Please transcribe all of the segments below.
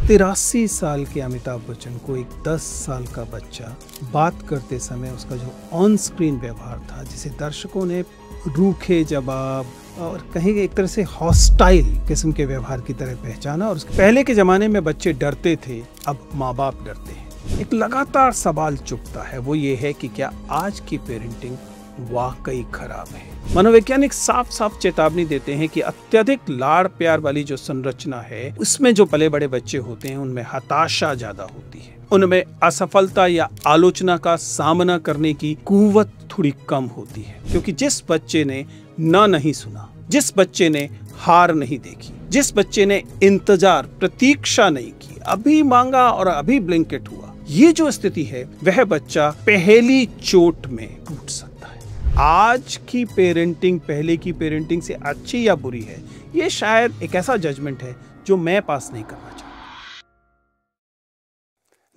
83 साल के अमिताभ बच्चन को एक 10 साल का बच्चा बात करते समय उसका जो ऑन स्क्रीन व्यवहार था, जिसे दर्शकों ने रूखे जवाब और कहीं एक तरह से हॉस्टाइल किस्म के व्यवहार की तरह पहचाना। और पहले के जमाने में बच्चे डरते थे, अब माँ बाप डरते हैं। एक लगातार सवाल चुभता है, वो ये है कि क्या आज की पेरेंटिंग वाकई खराब है। मनोवैज्ञानिक साफ साफ चेतावनी देते हैं कि अत्यधिक लाड़ प्यार वाली जो संरचना है, उसमें जो पले बड़े बच्चे होते हैं उनमें हताशा ज्यादा होती है, उनमें असफलता या आलोचना का सामना करने की कुव्वत थोड़ी कम होती है। क्योंकि जिस बच्चे ने ना नहीं सुना, जिस बच्चे ने हार नहीं देखी, जिस बच्चे ने इंतजार प्रतीक्षा नहीं की, अभी मांगा और अभी ब्लिंकेट हुआ, ये जो स्थिति है वह बच्चा पहली चोट में टूट सकता है। आज की पेरेंटिंग पहले की पेरेंटिंग से अच्छी या बुरी है, ये शायद एक ऐसा जजमेंट है जो मैं पास नहीं करना चाहता।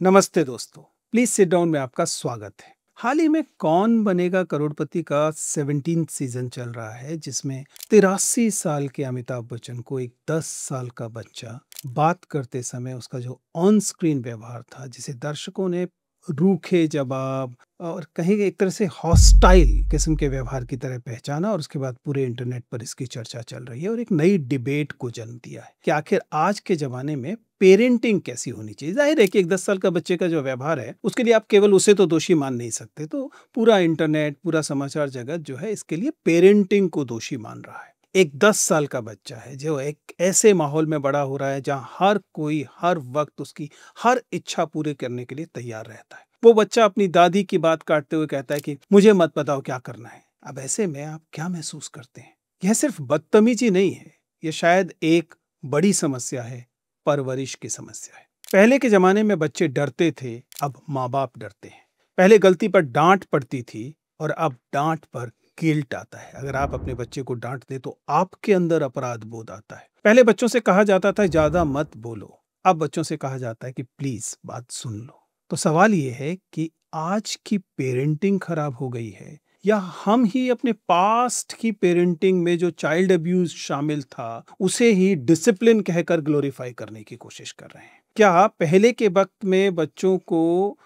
नमस्ते दोस्तों, प्लीज सिट डाउन में आपका स्वागत है। हाल ही में कौन बनेगा करोड़पति का 17th सीजन चल रहा है, जिसमें 83 साल के अमिताभ बच्चन को एक 10 साल का बच्चा बात करते समय उसका जो ऑन स्क्रीन व्यवहार था, जिसे दर्शकों ने रूखे जवाब और कहीं एक तरह से हॉस्टाइल किस्म के व्यवहार की तरह पहचाना। और उसके बाद पूरे इंटरनेट पर इसकी चर्चा चल रही है और एक नई डिबेट को जन्म दिया है कि आखिर आज के जमाने में पेरेंटिंग कैसी होनी चाहिए। जाहिर है कि एक 10 साल का बच्चे का जो व्यवहार है, उसके लिए आप केवल उसे तो दोषी मान नहीं सकते, तो पूरा इंटरनेट, पूरा समाचार जगत जो है इसके लिए पेरेंटिंग को दोषी मान रहा है। एक 10 साल का बच्चा है जो एक ऐसे माहौल में बड़ा हो रहा है जहां हर कोई हर वक्त उसकी हर इच्छा पूरे करने के लिए तैयार रहता है। वो बच्चा अपनी दादी की बात काटते हुए कहता है कि मुझे मत बताओ क्या करना है। अब ऐसे में आप क्या महसूस करते हैं? यह सिर्फ बदतमीजी नहीं है, यह शायद एक बड़ी समस्या है, परवरिश की समस्या है। पहले के जमाने में बच्चे डरते थे, अब माँ बाप डरते हैं। पहले गलती पर डांट पड़ती थी और अब डांट पर गिल्ट आता है। अगर आप अपने बच्चे को डांट दें तो आपके अंदर अपराध बोध आता है। पहले बच्चों से कहा जाता था ज्यादा मत बोलो, अब बच्चों से कहा जाता है कि प्लीज बात सुन लो। तो सवाल ये है कि आज की पेरेंटिंग खराब हो गई है या हम ही अपने पास्ट की पेरेंटिंग में जो चाइल्ड अब्यूज शामिल था उसे ही डिसिप्लिन कहकर ग्लोरीफाई करने की कोशिश कर रहे हैं। क्या पहले के वक्त में बच्चों को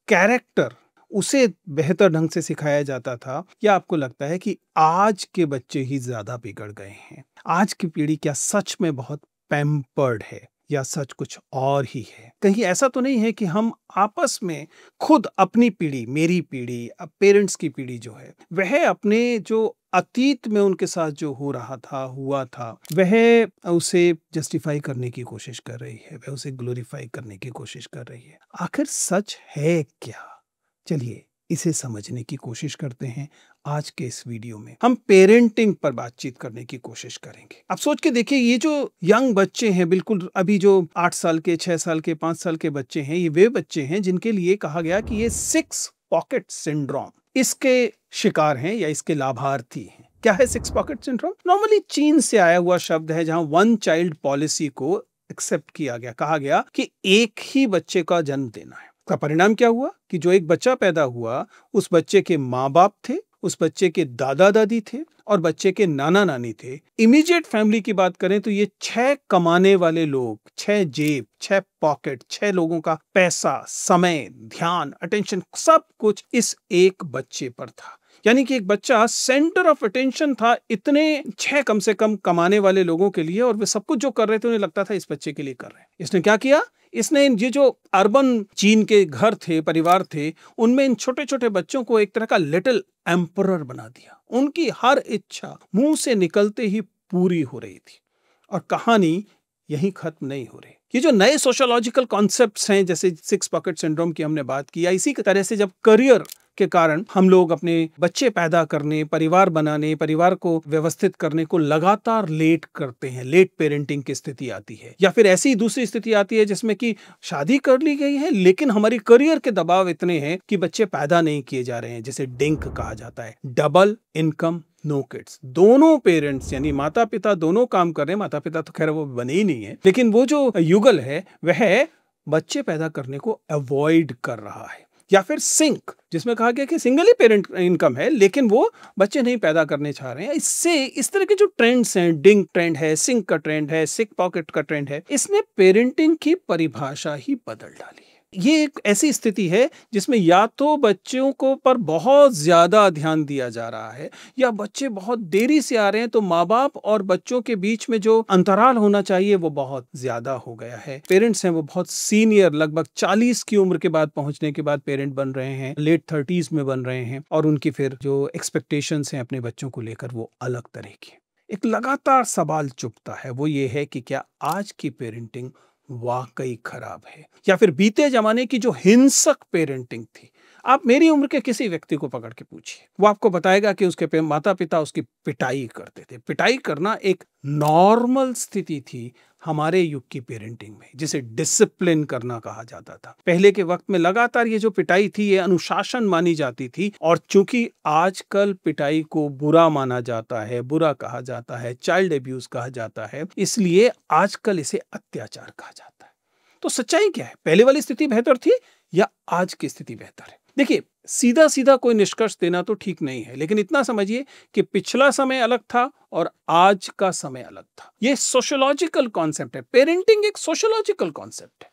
कैरेक्टर उसे बेहतर ढंग से सिखाया जाता था, या आपको लगता है कि आज के बच्चे ही ज्यादा बिगड़ गए हैं? आज की पीढ़ी क्या सच में बहुत पैम्पर्ड है या सच कुछ और ही है? कहीं ऐसा तो नहीं है कि हम आपस में खुद अपनी पीढ़ी, मेरी पीढ़ी, अब पेरेंट्स की पीढ़ी जो है, वह अपने जो अतीत में उनके साथ जो हो रहा था, हुआ था, वह उसे जस्टिफाई करने की कोशिश कर रही है, वह उसे ग्लोरीफाई करने की कोशिश कर रही है। आखिर सच है क्या? चलिए इसे समझने की कोशिश करते हैं। आज के इस वीडियो में हम पेरेंटिंग पर बातचीत करने की कोशिश करेंगे। आप सोच के देखिए, ये जो यंग बच्चे हैं, बिल्कुल अभी जो 8 साल के, 6 साल के, 5 साल के बच्चे हैं, ये वे बच्चे हैं जिनके लिए कहा गया कि ये 6 पॉकेट सिंड्रोम, इसके शिकार हैं या इसके लाभार्थी हैं। क्या है 6 पॉकेट सिंड्रोम? नॉर्मली चीन से आया हुआ शब्द है, जहां 1 चाइल्ड पॉलिसी को एक्सेप्ट किया गया। कहा गया कि एक ही बच्चे का जन्म देना है। का परिणाम क्या हुआ कि जो एक बच्चा पैदा हुआ, उस बच्चे के माँ बाप थे, उस बच्चे के दादा दादी थे और बच्चे के नाना नानी थे। इमीडिएट फैमिली की बात करें तो ये 6 कमाने वाले लोग, 6 जेब, 6 पॉकेट, 6 लोगों का पैसा, समय, ध्यान, अटेंशन, सब कुछ इस एक बच्चे पर था। यानी कि एक बच्चा सेंटर ऑफ अटेंशन था इतने 6 कम से कम कमाने वाले लोगों के लिए, और वे सब कुछ जो कर रहे थे उन्हें लगता था इस बच्चे के लिए कर रहे हैं। इसने क्या किया? इसने ये जो अर्बन चीन के घर थे, परिवार थे, उनमें इन छोटे छोटे बच्चों को एक तरह का लिटिल एम्परर बना दिया। उनकी हर इच्छा मुंह से निकलते ही पूरी हो रही थी। और कहानी यहीं खत्म नहीं हो रही। ये जो नए सोशोलॉजिकल कॉन्सेप्ट्स हैं, जैसे 6 पॉकेट सिंड्रोम की हमने बात की, इसी तरह से जब करियर के कारण हम लोग अपने बच्चे पैदा करने, परिवार बनाने, परिवार को व्यवस्थित करने को लगातार लेट करते हैं, लेट पेरेंटिंग की स्थिति आती है। या फिर ऐसी दूसरी स्थिति आती है जिसमें कि शादी कर ली गई है लेकिन हमारी करियर के दबाव इतने हैं कि बच्चे पैदा नहीं किए जा रहे हैं, जिसे डिंक कहा जाता है, डबल इनकम नो किड्स। दोनों पेरेंट्स यानी माता पिता दोनों काम कर रहे हैं। माता पिता तो खैर वो बने ही नहीं है, लेकिन वो जो युगल है वह बच्चे पैदा करने को अवॉइड कर रहा है। या फिर सिंक, जिसमें कहा गया कि सिंगल ही पेरेंट इनकम है लेकिन वो बच्चे नहीं पैदा करने चाह रहे हैं। इससे इस तरह के जो ट्रेंड्स हैं, डिंग ट्रेंड है, सिंक का ट्रेंड है, सिक पॉकेट का ट्रेंड है, इसने पेरेंटिंग की परिभाषा ही बदल डाली है। ये एक ऐसी स्थिति है जिसमें या तो बच्चों को पर बहुत ज्यादा ध्यान दिया जा रहा है, या बच्चे बहुत देरी से आ रहे हैं तो माँ बाप और बच्चों के बीच में जो अंतराल होना चाहिए वो बहुत ज्यादा हो गया है। पेरेंट्स हैं वो बहुत सीनियर, लगभग 40 की उम्र के बाद पहुंचने के बाद पेरेंट बन रहे हैं, लेट 30s में बन रहे हैं, और उनकी फिर जो एक्सपेक्टेशंस हैं अपने बच्चों को लेकर वो अलग तरह की। एक लगातार सवाल चुभता है, वो ये है कि क्या आज की पेरेंटिंग वाकई खराब है, या फिर बीते जमाने की जो हिंसक पेरेंटिंग थी। आप मेरी उम्र के किसी व्यक्ति को पकड़ के पूछिए, वो आपको बताएगा कि उसके माता पिता उसकी पिटाई करते थे। पिटाई करना एक नॉर्मल स्थिति थी हमारे युग की पेरेंटिंग में, जिसे डिसिप्लिन करना कहा जाता था। पहले के वक्त में लगातार ये जो पिटाई थी ये अनुशासन मानी जाती थी, और चूंकि आजकल पिटाई को बुरा माना जाता है, बुरा कहा जाता है, चाइल्ड एब्यूज कहा जाता है, इसलिए आजकल इसे अत्याचार कहा जाता है। तो सच्चाई क्या है? पहले वाली स्थिति बेहतर थी या आज की स्थिति बेहतर है? देखिए, सीधा सीधा कोई निष्कर्ष देना तो ठीक नहीं है, लेकिन इतना समझिए कि पिछला समय अलग था और आज का समय अलग था। यह सोशियोलॉजिकल कॉन्सेप्ट है। पेरेंटिंग एक सोशियोलॉजिकल कॉन्सेप्ट है।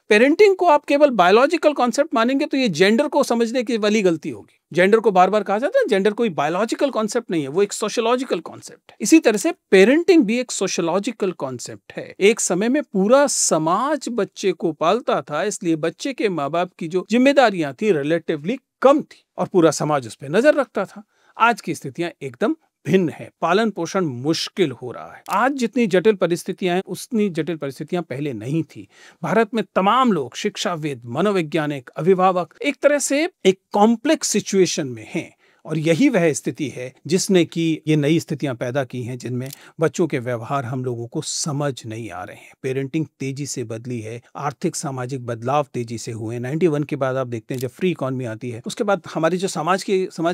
पेरेंटिंग को आप केवल बायोलॉजिकल कॉन्सेप्ट मानेंगे तो ये जेंडर को समझने की वाली गलती होगी। जेंडर को बार बार कहा जाता है, जेंडर कोई बायोलॉजिकल कॉन्सेप्ट नहीं है, वो एक सोशियोलॉजिकल कॉन्सेप्ट है। इसी तरह से पेरेंटिंग भी एक सोशियोलॉजिकल कॉन्सेप्ट है। एक समय में पूरा समाज बच्चे को पालता था, इसलिए बच्चे के माँ बाप की जो जिम्मेदारियां थी रिलेटिवली कम थी और पूरा समाज उस पर नजर रखता था। आज की स्थितियां एकदम भिन्न है। पालन पोषण मुश्किल हो रहा है। आज जितनी जटिल परिस्थितियां हैं उतनी जटिल परिस्थितियां पहले नहीं थी। भारत में तमाम लोग, शिक्षाविद, मनोवैज्ञानिक, अभिभावक, एक तरह से एक कॉम्प्लेक्स सिचुएशन में हैं, और यही वह स्थिति है जिसने की ये नई स्थितियां पैदा की हैं, जिनमें बच्चों के व्यवहार हम लोगों को समझ नहीं आ रहे हैं। पेरेंटिंग तेजी से बदली है, आर्थिक सामाजिक बदलाव तेजी से हुए। 91 के बाद आप देखते हैं जब फ्री इकॉनमी आती है, उसके बाद हमारी जो समाज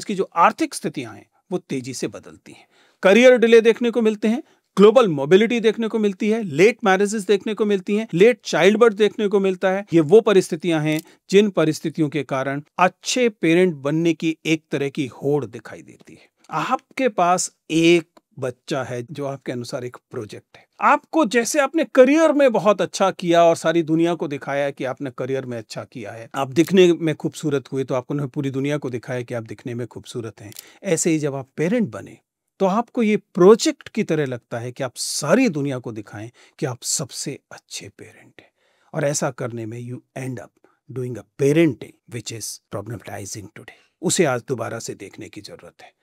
की जो आर्थिक स्थितियां हैं वो तेजी से बदलती हैं। करियर डिले देखने को मिलते हैं, ग्लोबल मोबिलिटी देखने को मिलती है, लेट मैरिजेस देखने को मिलती हैं, लेट चाइल्ड बर्थ देखने को मिलता है। ये वो परिस्थितियां हैं जिन परिस्थितियों के कारण अच्छे पेरेंट बनने की एक तरह की होड़ दिखाई देती है। आपके पास एक बच्चा है जो आपके अनुसार एक प्रोजेक्ट है। आपको, जैसे आपने करियर में बहुत अच्छा किया और सारी दुनिया को दिखाया कि आपने करियर में अच्छा किया है, आप दिखने में खूबसूरत हुए तो आपने पूरी दुनिया को दिखाया कि आप दिखने में खूबसूरत हैं। ऐसे ही जब आप पेरेंट बने तो आपको ये प्रोजेक्ट की तरह लगता है कि आप सारी दुनिया को दिखाएं कि आप सबसे अच्छे पेरेंट हैं। और ऐसा करने में you end up doing a parenting which is problematizing today. उसे आज दोबारा से देखने की जरूरत है,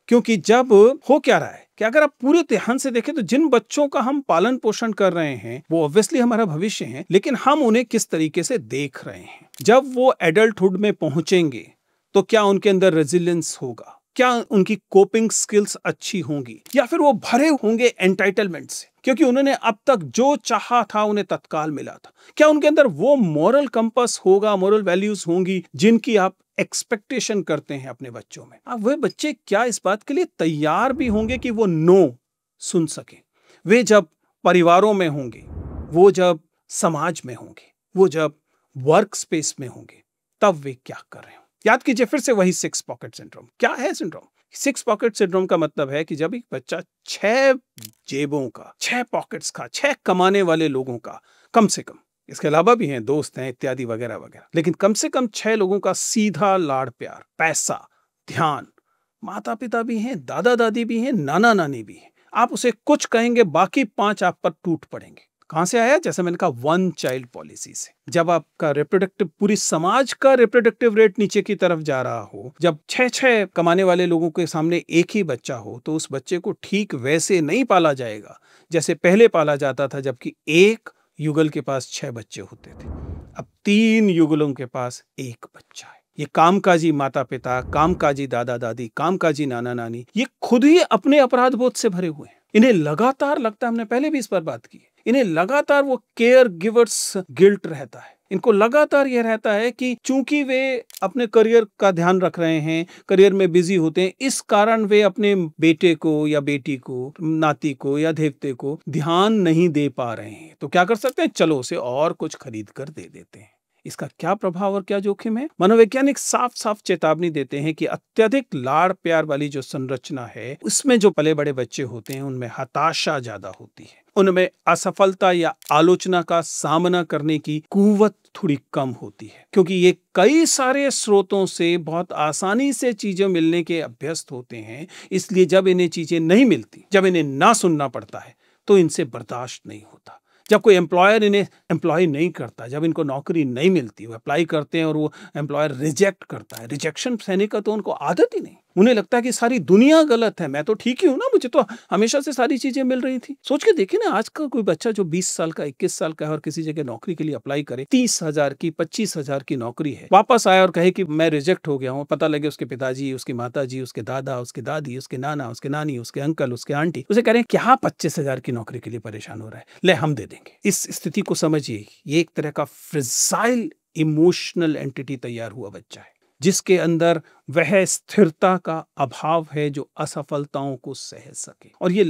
क्योंकि जब हो क्या रहा है कि अगर आप पूरे ध्यान से देखें तो जिन बच्चों का हम पालन पोषण कर रहे हैं वो ऑब्वियसली हमारा भविष्य है, लेकिन हम उन्हें किस तरीके से देख रहे हैं। जब वो एडल्टहुड में पहुंचेंगे तो क्या उनके अंदर रेजिलियंस होगा, क्या उनकी कोपिंग स्किल्स अच्छी होंगी, या फिर वो भरे होंगे एंटाइटलमेंट से क्योंकि उन्होंने अब तक जो चाहा था उन्हें तत्काल मिला था। क्या उनके अंदर वो मॉरल कंपास होगा, मॉरल वैल्यूज होंगी जिनकी आप एक्सपेक्टेशन करते हैं अपने बच्चों में। अब वे बच्चे क्या इस बात के लिए तैयार भी होंगे कि वो नो सुन सके? वे जब परिवारों में होंगे, वो जब समाज में होंगे, वो जब वर्क स्पेस में होंगे, तब वे क्या कर रहे हो? याद कीजिए फिर से वही 6 पॉकेट सिंड्रोम। क्या है सिंड्रोम? 6 पॉकेट सिंड्रोम का मतलब है कि जब एक बच्चा 6 जेबों का, 6 पॉकेट्स का, 6 कमाने वाले लोगों का, कम से कम, इसके अलावा भी हैं, दोस्त हैं इत्यादि वगैरह वगैरह, लेकिन कम से कम 6 लोगों का सीधा लाड़ प्यार, पैसा, ध्यान, माता पिता भी हैं, दादा दादी भी हैं, नाना नानी भी हैं, आप उसे कुछ कहेंगे बाकी 5 आप पर टूट पड़ेंगे। कहां से आया? जैसे मैंने कहा, 1 चाइल्ड पॉलिसी से। जब आपका रिप्रोडक्टिव, पूरी समाज का रिप्रोडक्टिव रेट नीचे की तरफ जा रहा हो, जब 6 कमाने वाले लोगों के सामने एक ही बच्चा हो, तो उस बच्चे को ठीक वैसे नहीं पाला जाएगा जैसे पहले पाला जाता था, जबकि एक युगल के पास 6 बच्चे होते थे। अब 3 युगलों के पास एक बच्चा है। ये कामकाजी माता पिता, कामकाजी दादा दादी, कामकाजी नाना नानी, ये खुद ही अपने अपराध बोध से भरे हुए हैं। इन्हें लगातार लगता है, हमने पहले भी इस पर बात की है, इन्हें लगातार वो केयर गिवर्स गिल्ट रहता है। इनको लगातार यह रहता है कि चूंकि वे अपने करियर का ध्यान रख रहे हैं, करियर में बिजी होते हैं, इस कारण वे अपने बेटे को या बेटी को, नाती को या देवते को ध्यान नहीं दे पा रहे हैं। तो क्या कर सकते हैं? चलो उसे और कुछ खरीद कर दे देते हैं। इसका क्या प्रभाव और क्या जोखिम है? मनोवैज्ञानिक साफ साफ चेतावनी देते हैं कि अत्यधिक लाड़ प्यार वाली जो संरचना है, उसमें जो पले बड़े बच्चे होते हैं उनमें हताशा ज्यादा होती है, उनमें असफलता या आलोचना का सामना करने की कुव्वत थोड़ी कम होती है, क्योंकि ये कई सारे स्रोतों से बहुत आसानी से चीजें मिलने के अभ्यस्त होते हैं। इसलिए जब इन्हें चीजें नहीं मिलती, जब इन्हें ना सुनना पड़ता है, तो इनसे बर्दाश्त नहीं होता। जब कोई एम्प्लॉयर इन्हें एम्प्लॉय नहीं करता, जब इनको नौकरी नहीं मिलती, वो अप्लाई करते हैं और वो एम्प्लॉयर रिजेक्ट करता है, रिजेक्शन सहने का तो उनको आदत ही नहीं। उन्हें लगता है कि सारी दुनिया गलत है, मैं तो ठीक ही हूं ना, मुझे तो हमेशा से सारी चीजें मिल रही थी। सोच के देखिए ना, आज का कोई बच्चा जो 20 साल का 21 साल का है और किसी जगह नौकरी के लिए अप्लाई करे, 30,000 की 25,000 की नौकरी है, वापस आए और कहे कि मैं रिजेक्ट हो गया हूँ, पता लगे उसके पिताजी, उसकी माताजी, उसके दादा, उसके दादी, उसके नाना, उसके नानी, उसके अंकल, उसके आंटी उसे कह रहे हैं क्या 25,000 की नौकरी के लिए परेशान हो रहा है, ले हम दे देंगे। इस स्थिति को समझिए, ये एक तरह का फ्रेजाइल इमोशनल एंटिटी तैयार हुआ बच्चा है, जिसके अंदर वह स्थिरता का अभाव है जो असफलताओं को सह सके। और ये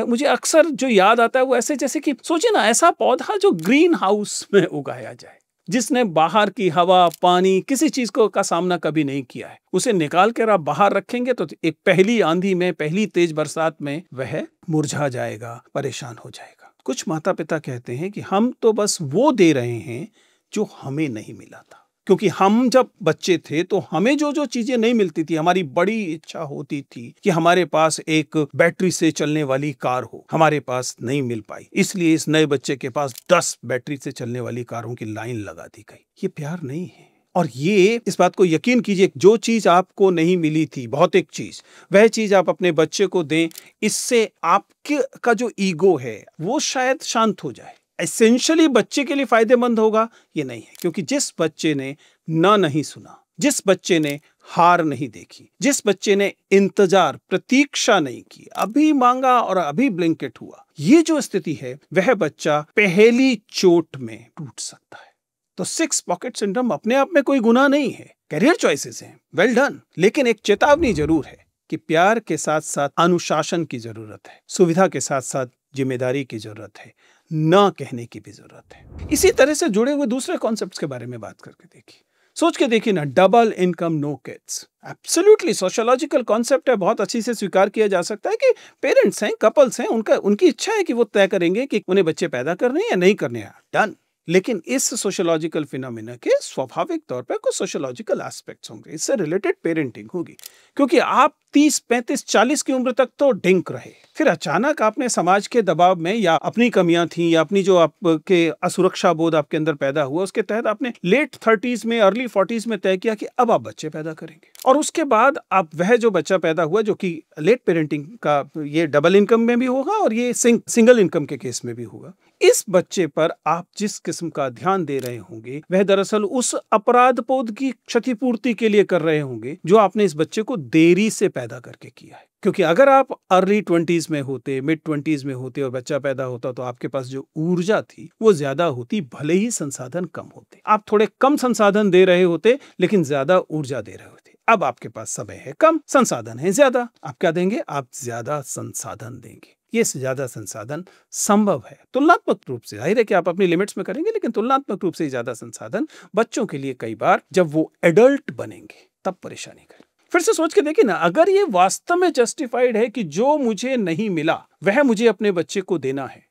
मुझे अक्सर जो याद आता है वो ऐसे, जैसे कि सोचिए ना, ऐसा पौधा जो ग्रीन हाउस में उगाया जाए, जिसने बाहर की हवा, पानी, किसी चीज का सामना कभी नहीं किया है, उसे निकाल कर आप बाहर रखेंगे तो एक पहली आंधी में, पहली तेज बरसात में वह मुरझा जाएगा, परेशान हो जाएगा। कुछ माता पिता कहते हैं कि हम तो बस वो दे रहे हैं जो हमें नहीं मिला था, क्योंकि हम जब बच्चे थे तो हमें जो जो चीजें नहीं मिलती थी, हमारी बड़ी इच्छा होती थी कि हमारे पास एक बैटरी से चलने वाली कार हो, हमारे पास नहीं मिल पाई, इसलिए इस नए बच्चे के पास 10 बैटरी से चलने वाली कारों की लाइन लगा दी गई। ये प्यार नहीं है। और ये, इस बात को यकीन कीजिए, जो चीज आपको नहीं मिली थी, भौतिक चीज, वह चीज आप अपने बच्चे को दें, इससे आपके का जो ईगो है वो शायद शांत हो जाए। एसेंशियली बच्चे के लिए फायदेमंद होगा ये नहीं है, क्योंकि जिस बच्चे ने ना नहीं सुना, जिस बच्चे ने हार नहीं देखी, जिस बच्चे ने इंतजार, प्रतीक्षा नहीं की, अभी मांगा और अभी ब्लिंकेट हुआ, ये जो स्थिति है, वह बच्चा पहली चोट में टूट सकता है। तो 6 पॉकेट सिंड्रोम अपने आप में कोई गुनाह नहीं है, कैरियर चॉइसेस हैं, वेल डन। लेकिन एक चेतावनी जरूर है कि प्यार के साथ साथ अनुशासन की जरूरत है, सुविधा के साथ साथ जिम्मेदारी की जरूरत है, ना कहने की भी जरूरत है। इसी तरह से जुड़े हुए दूसरे कॉन्सेप्ट्स के बारे में बात करके देखिए, सोच के देखिए ना, double income no kids, absolutely sociological concept है, बहुत अच्छी से स्वीकार किया जा सकता है कि पेरेंट्स हैं, कपल्स हैं, उनकी इच्छा है कि वो तय करेंगे कि उन्हें बच्चे पैदा करने हैं या नहीं करने हैं, डन। लेकिन इस सोशियोलॉजिकल फिनोमिना के स्वाभाविक तौर पर कुछ सोशियोलॉजिकल एस्पेक्ट्स होंगे, इससे रिलेटेड पेरेंटिंग होगी, क्योंकि आप 30, 35, 40 की उम्र तक तो डिंक रहे, फिर अचानक आपने समाज के दबाव में, या अपनी कमियां थी, या अपनी जो आपके असुरक्षा बोध आपके अंदर पैदा हुआ, उसके तहत आपने लेट 30s में, अर्ली 40s में तय किया कि अब आप बच्चे पैदा करेंगे। और उसके बाद आप वह जो बच्चा पैदा हुआ, जो कि लेट पेरेंटिंग का, ये डबल इनकम में भी होगा और ये सिंगल इनकम के केस में भी होगा, इस बच्चे पर आप जिस किस्म का ध्यान दे रहे होंगे, वह दरअसल उस अपराध बोध की क्षतिपूर्ति के लिए कर रहे होंगे जो आपने इस बच्चे को देरी से पैदा करके किया है। क्योंकि अगर आप अर्ली 20s में होते, मिड 20s में होते और बच्चा पैदा होता, तो आपके पास जो ऊर्जा थी वो ज्यादा होती, भले ही संसाधन कम होते। आप थोड़े कम संसाधन दे रहे होते लेकिन ज्यादा ऊर्जा दे रहे होते। अब आपके पास समय है कम, संसाधन है ज्यादा, आप क्या देंगे? आप ज्यादा संसाधन देंगे। ये ज्यादा संसाधन संभव है तुलनात्मक रूप से, जाहिर है कि आप अपनी लिमिट्स में करेंगे, लेकिन तुलनात्मक रूप से ज्यादा संसाधन बच्चों के लिए कई बार जब वो एडल्ट बनेंगे तब परेशानी करें। फिर से सोच के देखिए ना, अगर ये वास्तव में जस्टिफाइड है कि जो मुझे नहीं मिला वह मुझे अपने बच्चे को देना है,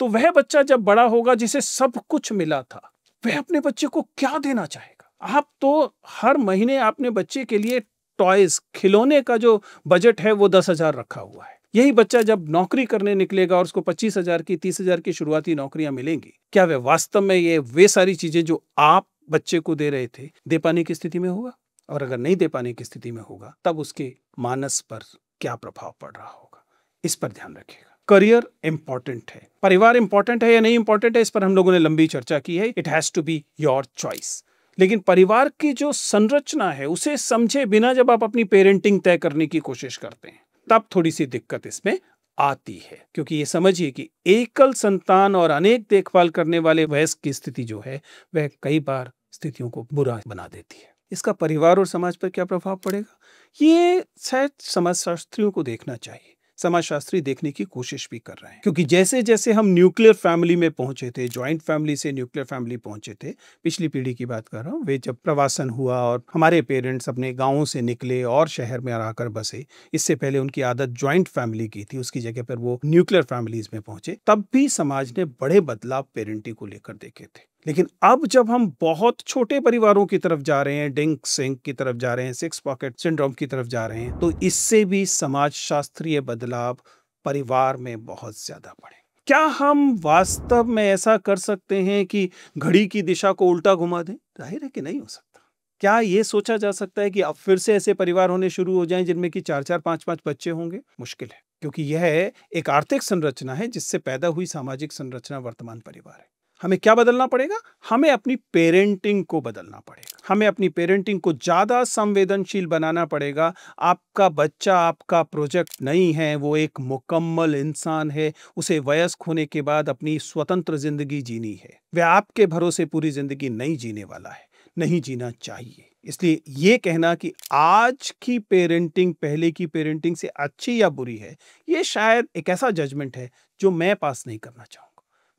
तो वह बच्चा जब बड़ा होगा जिसे सब कुछ मिला था, वह अपने बच्चे को क्या देना चाहेगा? आप तो हर महीने अपने बच्चे के लिए टॉयज, खिलौने का जो बजट है वो 10,000 रखा हुआ है। यही बच्चा जब नौकरी करने निकलेगा और उसको 25,000 की, 30,000 की शुरुआती नौकरियां मिलेंगी, क्या वह वास्तव में ये वे सारी चीजें जो आप बच्चे को दे रहे थे दे पाने की स्थिति में होगा? और अगर नहीं दे पाने की स्थिति में होगा, तब उसके मानस पर क्या प्रभाव पड़ रहा होगा? इस पर ध्यान रखिएगा। करियर इंपॉर्टेंट है, परिवार इंपॉर्टेंट है या नहीं इंपॉर्टेंट है, इस पर हम लोगों ने लंबी चर्चा की है। It has to be your choice. लेकिन परिवार की जो संरचना है उसे समझे बिना जब आप अपनी पेरेंटिंग तय करने की कोशिश करते हैं, तब थोड़ी सी दिक्कत इसमें आती है। क्योंकि ये समझिए कि एकल संतान और अनेक देखभाल करने वाले वयस्क की स्थिति जो है वह कई बार स्थितियों को बुरा बना देती है। इसका परिवार और समाज पर क्या प्रभाव पड़ेगा, ये शायद समाजशास्त्रियों को देखना चाहिए। समाजशास्त्री देखने की कोशिश भी कर रहे हैं। क्योंकि जैसे-जैसे हम न्यूक्लियर फैमिली में पहुँचे थे, जॉइंट फैमिली से न्यूक्लियर फैमिली पहुँचे थे, पिछली पीढ़ी की बात कर रहा हूँ, वे जब प्रवासन हुआ और हमारे पेरेंट्स अपने गाँवों से निकले और शहर में आकर बसे, इससे पहले उनकी आदत जॉइंट फैमिली की थी, उसकी जगह पर वो न्यूक्लियर फैमिलीज़ में पहुँचे, तब भी समाज ने बड़े बदलाव पेरेंटिंग को लेकर देखे थे। लेकिन अब जब हम बहुत छोटे परिवारों की तरफ जा रहे हैं, डिंक सिंक की तरफ जा रहे हैं, सिक्स पॉकेट सिंड्रोम की तरफ जा रहे हैं, तो इससे भी समाजशास्त्रीय बदलाव परिवार में बहुत ज़्यादा बढ़े। क्या हम वास्तव में ऐसा कर सकते हैं कि घड़ी की दिशा को उल्टा घुमा दें? ज़ाहिर है कि नहीं हो सकता। क्या ये सोचा जा सकता है कि अब फिर से ऐसे परिवार होने शुरू हो जाएँ जिनमें कि 4-4, 5-5 बच्चे होंगे? मुश्किल है, क्योंकि यह एक आर्थिक संरचना है जिससे पैदा हुई सामाजिक संरचना वर्तमान परिवार है। हमें क्या बदलना पड़ेगा? हमें अपनी पेरेंटिंग को बदलना पड़ेगा। हमें अपनी पेरेंटिंग को ज़्यादा संवेदनशील बनाना पड़ेगा। आपका बच्चा आपका प्रोजेक्ट नहीं है, वो एक मुकम्मल इंसान है। उसे वयस्क होने के बाद अपनी स्वतंत्र ज़िंदगी जीनी है। वह आपके भरोसे पूरी ज़िंदगी नहीं जीने वाला है, नहीं जीना चाहिए। इसलिए ये कहना कि आज की पेरेंटिंग पहले की पेरेंटिंग से अच्छी या बुरी है, ये शायद एक ऐसा जजमेंट है जो मैं पास नहीं करना चाहूँगा।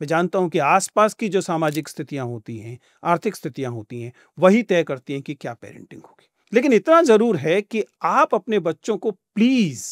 मैं जानता हूँ कि आसपास की जो सामाजिक स्थितियाँ होती हैं, आर्थिक स्थितियाँ होती हैं, वही तय करती हैं कि क्या पेरेंटिंग होगी। लेकिन इतना ज़रूर है कि आप अपने बच्चों को प्लीज़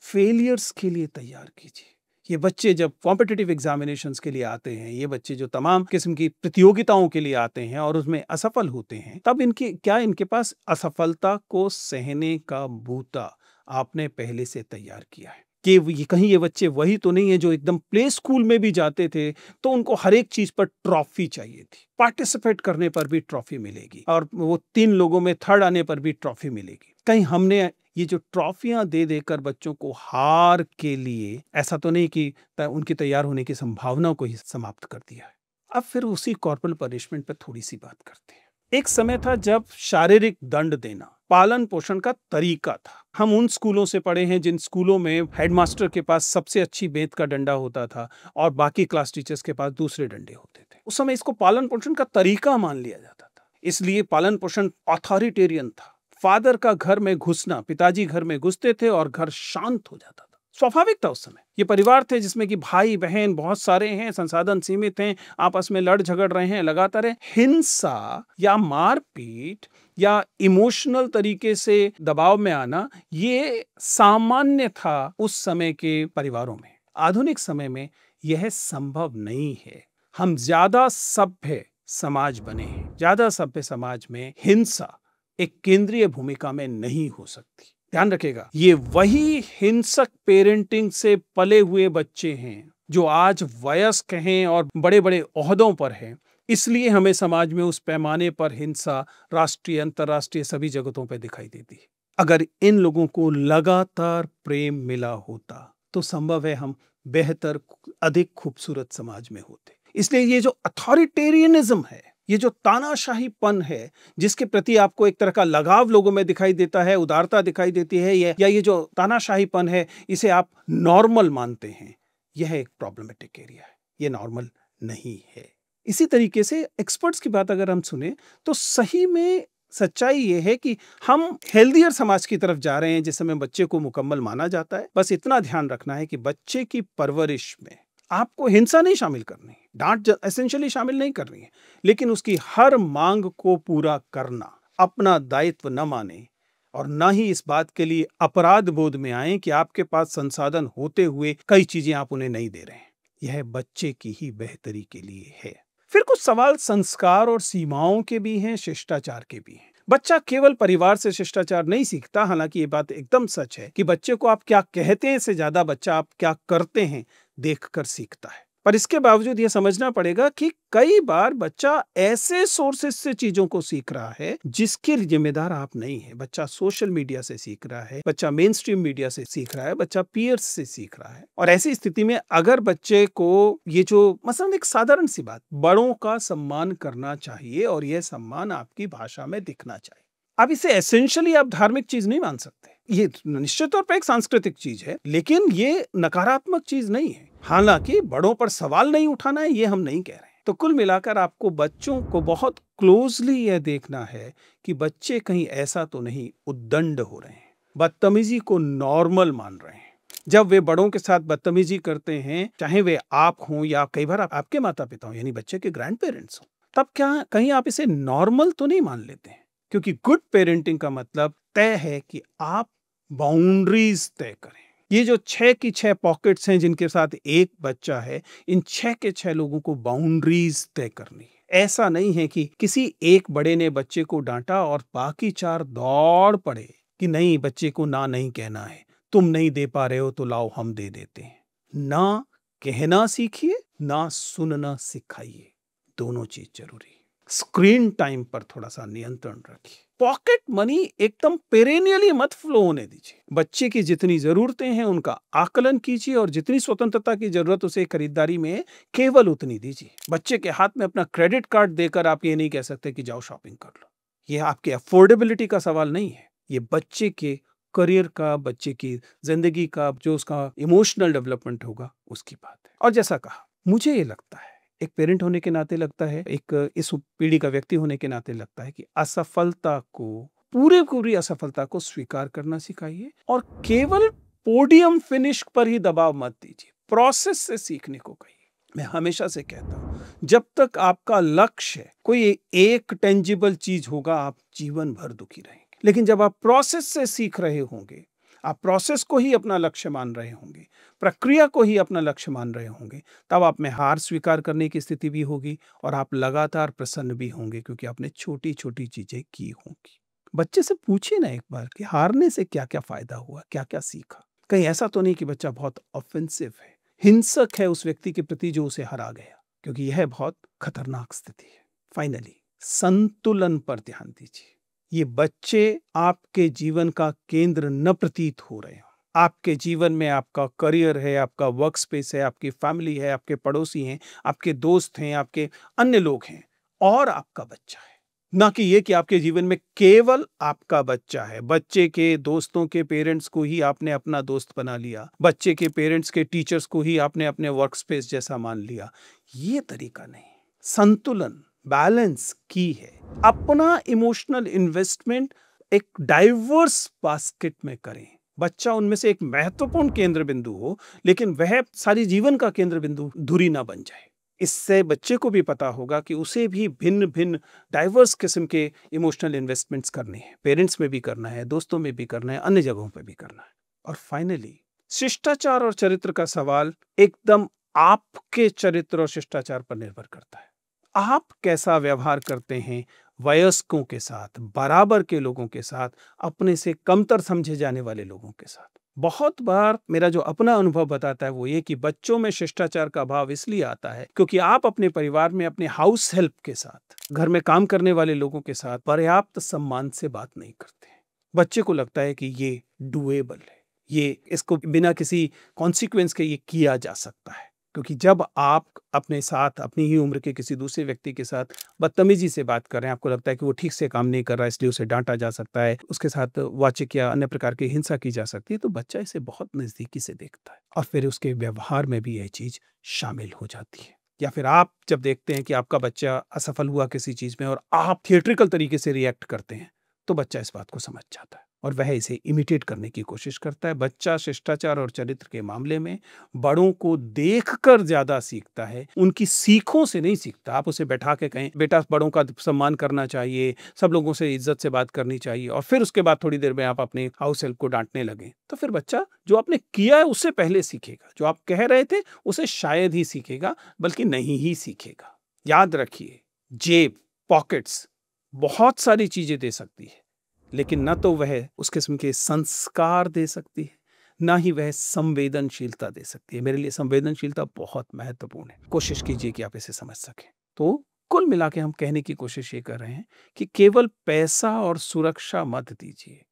फेलियर्स के लिए तैयार कीजिए। ये बच्चे जब कॉम्पिटिटिव एग्जामिनेशंस के लिए आते हैं, ये बच्चे जो तमाम किस्म की प्रतियोगिताओं के लिए आते हैं और उसमें असफल होते हैं, तब इनके पास असफलता को सहने का बूता आपने पहले से तैयार किया है कि कहीं ये बच्चे वही तो नहीं है जो एकदम प्ले स्कूल में भी जाते थे तो उनको हर एक चीज पर ट्रॉफी चाहिए थी, पार्टिसिपेट करने पर भी ट्रॉफी मिलेगी और वो 3 लोगों में थर्ड आने पर भी ट्रॉफी मिलेगी। कहीं हमने ये जो ट्रॉफियां दे देकर बच्चों को हार के लिए, ऐसा तो नहीं कि उनकी तैयार होने की संभावना को ही समाप्त कर दिया है। अब फिर उसी कॉर्पोरल पनिशमेंट पर थोड़ी सी बात करते हैं। एक समय था जब शारीरिक दंड देना पालन पोषण का तरीका था। हम उन स्कूलों से पढ़े हैं जिन स्कूलों में हेडमास्टर के पास सबसे अच्छी बेंत का डंडा होता था और बाकी क्लास टीचर्स के पास दूसरे डंडे होते थे। उस समय इसको पालन पोषण का तरीका मान लिया जाता था, इसलिए पालन पोषण अथॉरिटेरियन था। फादर का घर में घुसना, पिताजी घर में घुसते थे और घर शांत हो जाता था। स्वाभाविक था उस समय। ये परिवार थे जिसमें कि भाई बहन बहुत सारे हैं, संसाधन सीमित हैं, आपस में लड़ झगड़ रहे हैं, लगातार हिंसा या मारपीट या इमोशनल तरीके से दबाव में आना, ये सामान्य था उस समय के परिवारों में। आधुनिक समय में यह संभव नहीं है। हम ज्यादा सभ्य समाज बने हैं। ज्यादा सभ्य समाज में हिंसा एक केंद्रीय भूमिका में नहीं हो सकती। ध्यान रखिएगा, ये वही हिंसक पेरेंटिंग से पले हुए बच्चे हैं जो आज वयस्क हैं और बड़े बड़े ओहदों पर हैं। इसलिए हमें समाज में उस पैमाने पर हिंसा राष्ट्रीय अंतर्राष्ट्रीय सभी जगतों पर दिखाई देती है। अगर इन लोगों को लगातार प्रेम मिला होता तो संभव है हम बेहतर, अधिक खूबसूरत समाज में होते। इसलिए ये जो अथॉरिटेरियनिज्म है, ये जो तानाशाहीपन है, जिसके प्रति आपको एक तरह का लगाव लोगों में दिखाई देता है, उदारता दिखाई देती है, या ये जो तानाशाहीपन है, इसे आप नॉर्मल मानते हैं, यह एक प्रॉब्लमेटिक एरिया है। ये नॉर्मल नहीं है। इसी तरीके से एक्सपर्ट्स की बात अगर हम सुने तो सही में सच्चाई ये है कि हम हेल्दियर समाज की तरफ जा रहे हैं जिसमें बच्चे को मुकम्मल माना जाता है। बस इतना ध्यान रखना है कि बच्चे की परवरिश में आपको हिंसा नहीं शामिल करनी है, डांट एसेंशियली शामिल नहीं करनी है, लेकिन उसकी हर मांग को पूरा करना, अपना दायित्व न माने और न ही इस बात के लिए अपराध बोध में आए कि आपके पास संसाधन होते हुए कई चीजें आप उन्हें नहीं दे रहे हैं। यह बच्चे की ही बेहतरी के लिए है। फिर कुछ सवाल संस्कार और सीमाओं के भी हैं, शिष्टाचार के भी हैं। बच्चा केवल परिवार से शिष्टाचार नहीं सीखता, हालांकि ये बात एकदम सच है कि बच्चे को आप क्या कहते हैं से ज्यादा बच्चा आप क्या करते हैं देखकर सीखता है। पर इसके बावजूद यह समझना पड़ेगा कि कई बार बच्चा ऐसे सोर्सेस से चीजों को सीख रहा है जिसके जिम्मेदार आप नहीं है। बच्चा सोशल मीडिया से सीख रहा है, बच्चा मेन स्ट्रीम मीडिया से सीख रहा है, बच्चा पीयर्स से सीख रहा है। और ऐसी स्थिति में अगर बच्चे को ये जो मसलन एक साधारण सी बात, बड़ों का सम्मान करना चाहिए और यह सम्मान आपकी भाषा में दिखना चाहिए। अब इसे एसेंशियली आप धार्मिक चीज नहीं मान सकते, ये निश्चित तौर पर एक सांस्कृतिक चीज है, लेकिन ये नकारात्मक चीज नहीं है। हालांकि बड़ों पर सवाल नहीं उठाना है, ये हम नहीं कह रहे हैं। तो कुल मिलाकर आपको बच्चों को बहुत क्लोजली यह देखना है कि बच्चे कहीं ऐसा तो नहीं उद्दंड हो रहे हैं, बदतमीजी को नॉर्मल मान रहे हैं, जब वे बड़ों के साथ बदतमीजी करते हैं, चाहे वे आप हों या कई बार आपके माता-पिता हों, यानी बच्चे के ग्रैंड पेरेंट्स हों, तब क्या कहीं आप इसे नॉर्मल तो नहीं मान लेते हैं? क्योंकि गुड पेरेंटिंग का मतलब तय है कि आप बाउंड्रीज तय करें। ये जो 6 की 6 पॉकेट्स हैं जिनके साथ एक बच्चा है, इन 6 के 6 लोगों को बाउंड्रीज तय करनी है। ऐसा नहीं है कि किसी एक बड़े ने बच्चे को डांटा और बाकी 4 दौड़ पड़े कि नहीं, बच्चे को ना नहीं कहना है, तुम नहीं दे पा रहे हो तो लाओ हम दे देते हैं। ना कहना सीखिए, ना सुनना सिखाइए, दोनों चीज जरूरी है। स्क्रीन टाइम पर थोड़ा सा नियंत्रण रखिए। पॉकेट मनी एकदम पेरेनियली मत फ्लो होने दीजिए। बच्चे की जितनी जरूरतें हैं उनका आकलन कीजिए और जितनी स्वतंत्रता की जरूरत उसे खरीदारी में केवल उतनी दीजिए। बच्चे के हाथ में अपना क्रेडिट कार्ड देकर आप ये नहीं कह सकते कि जाओ शॉपिंग कर लो। ये आपके अफोर्डेबिलिटी का सवाल नहीं है, ये बच्चे के करियर का, बच्चे की जिंदगी का, जो उसका इमोशनल डेवलपमेंट होगा उसकी बात है। और जैसा कहा, मुझे ये लगता है, एक पेरेंट होने के नाते लगता है, एक इस पीढ़ी का व्यक्ति होने के नाते लगता है कि असफलता को, पूरी असफलता को स्वीकार करना सिखाइए और केवल पोडियम फिनिश पर ही दबाव मत दीजिए। प्रोसेस से सीखने को कहिए। मैं हमेशा से कहता हूं, जब तक आपका लक्ष्य कोई एक टेंजिबल चीज होगा, आप जीवन भर दुखी रहेंगे। लेकिन जब आप प्रोसेस से सीख रहे होंगे, आप प्रोसेस को ही अपना लक्ष्य मान रहे होंगे, प्रक्रिया को ही अपना लक्ष्य मान रहे होंगे, तब आप में हार स्वीकार करने की स्थिति भी होगी और आप लगातार प्रसन्न भी होंगे क्योंकि आपने छोटी-छोटी चीजें की होंगी। बच्चे से पूछिए ना एक बार कि हारने से क्या-क्या फायदा हुआ, क्या-क्या सीखा? कहीं ऐसा तो नहीं कि बच्चा बहुत ऑफेंसिव है, हिंसक है उस व्यक्ति के प्रति जो उसे हरा गया, क्योंकि यह बहुत खतरनाक स्थिति है। फाइनली, संतुलन पर ध्यान दीजिए। ये बच्चे आपके जीवन का केंद्र न प्रतीत हो रहे हो। आपके जीवन में आपका करियर है, आपका वर्क स्पेस है, आपकी फैमिली है, आपके पड़ोसी हैं, आपके दोस्त हैं, आपके अन्य लोग हैं और आपका बच्चा है। ना कि ये कि आपके जीवन में केवल आपका बच्चा है। बच्चे के दोस्तों के पेरेंट्स को ही आपने अपना दोस्त बना लिया, बच्चे के पेरेंट्स के टीचर्स को ही आपने अपने वर्क स्पेस जैसा मान लिया। ये तरीका नहीं। संतुलन, बैलेंस की है। अपना इमोशनल इन्वेस्टमेंट एक डाइवर्स बास्केट में करें। बच्चा उनमें से एक महत्वपूर्ण केंद्र बिंदु हो, लेकिन वह सारी जीवन का केंद्र बिंदु धुरी ना बन जाए। इससे बच्चे को भी पता होगा कि उसे भी भिन्न-भिन्न डाइवर्स किस्म के इमोशनल इन्वेस्टमेंट्स करने हैं। पेरेंट्स में भी करना है, दोस्तों में भी करना है, अन्य जगहों पे भी करना है। और फाइनली, शिष्टाचार और चरित्र का सवाल एकदम आपके चरित्र और शिष्टाचार पर निर्भर करता है। आप कैसा व्यवहार करते हैं वयस्कों के साथ, बराबर के लोगों के साथ, अपने से कमतर समझे जाने वाले लोगों के साथ। बहुत बार मेरा जो अपना अनुभव बताता है वो ये कि बच्चों में शिष्टाचार का भाव इसलिए आता है क्योंकि आप अपने परिवार में अपने हाउस हेल्प के साथ, घर में काम करने वाले लोगों के साथ पर्याप्त सम्मान से बात नहीं करते हैं। बच्चे को लगता है कि ये डुएबल है, ये इसको बिना किसी कॉन्सिक्वेंस के ये किया जा सकता है। क्योंकि जब आप अपने साथ, अपनी ही उम्र के किसी दूसरे व्यक्ति के साथ बदतमीजी से बात कर रहे हैं, आपको लगता है कि वो ठीक से काम नहीं कर रहा है, इसलिए उसे डांटा जा सकता है, उसके साथ वाचिक या अन्य प्रकार की हिंसा की जा सकती है, तो बच्चा इसे बहुत नजदीकी से देखता है और फिर उसके व्यवहार में भी यह चीज शामिल हो जाती है। या फिर आप जब देखते हैं कि आपका बच्चा असफल हुआ किसी चीज में और आप थिएट्रिकल तरीके से रिएक्ट करते हैं, तो बच्चा इस बात को समझ जाता है और वह इसे इमिटेट करने की कोशिश करता है। बच्चा शिष्टाचार और चरित्र के मामले में बड़ों को देखकर ज्यादा सीखता है, उनकी सीखों से नहीं सीखता। आप उसे बैठा के कहें, बेटा बड़ों का सम्मान करना चाहिए, सब लोगों से इज्जत से बात करनी चाहिए, और फिर उसके बाद थोड़ी देर में आप अपने हाउस हेल्प को डांटने लगे, तो फिर बच्चा जो आपने किया है उससे पहले सीखेगा। जो आप कह रहे थे उसे शायद ही सीखेगा, बल्कि नहीं ही सीखेगा। याद रखिए, जेब, पॉकेट्स बहुत सारी चीजें दे सकती है, लेकिन न तो वह उस किस्म के संस्कार दे सकती है, ना ही वह संवेदनशीलता दे सकती है। मेरे लिए संवेदनशीलता बहुत महत्वपूर्ण है। कोशिश कीजिए कि आप इसे समझ सकें। तो कुल मिला के हम कहने की कोशिश ये कर रहे हैं कि केवल पैसा और सुरक्षा मत दीजिए,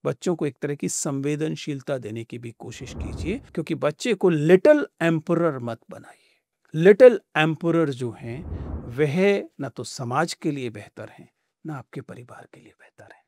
बच्चों को एक तरह की संवेदनशीलता देने की भी कोशिश कीजिए, क्योंकि बच्चे को लिटिल एम्परर मत बनाइए। लिटिल एम्परर जो हैं वह न तो समाज के लिए बेहतर हैं, न आपके परिवार के लिए बेहतर है।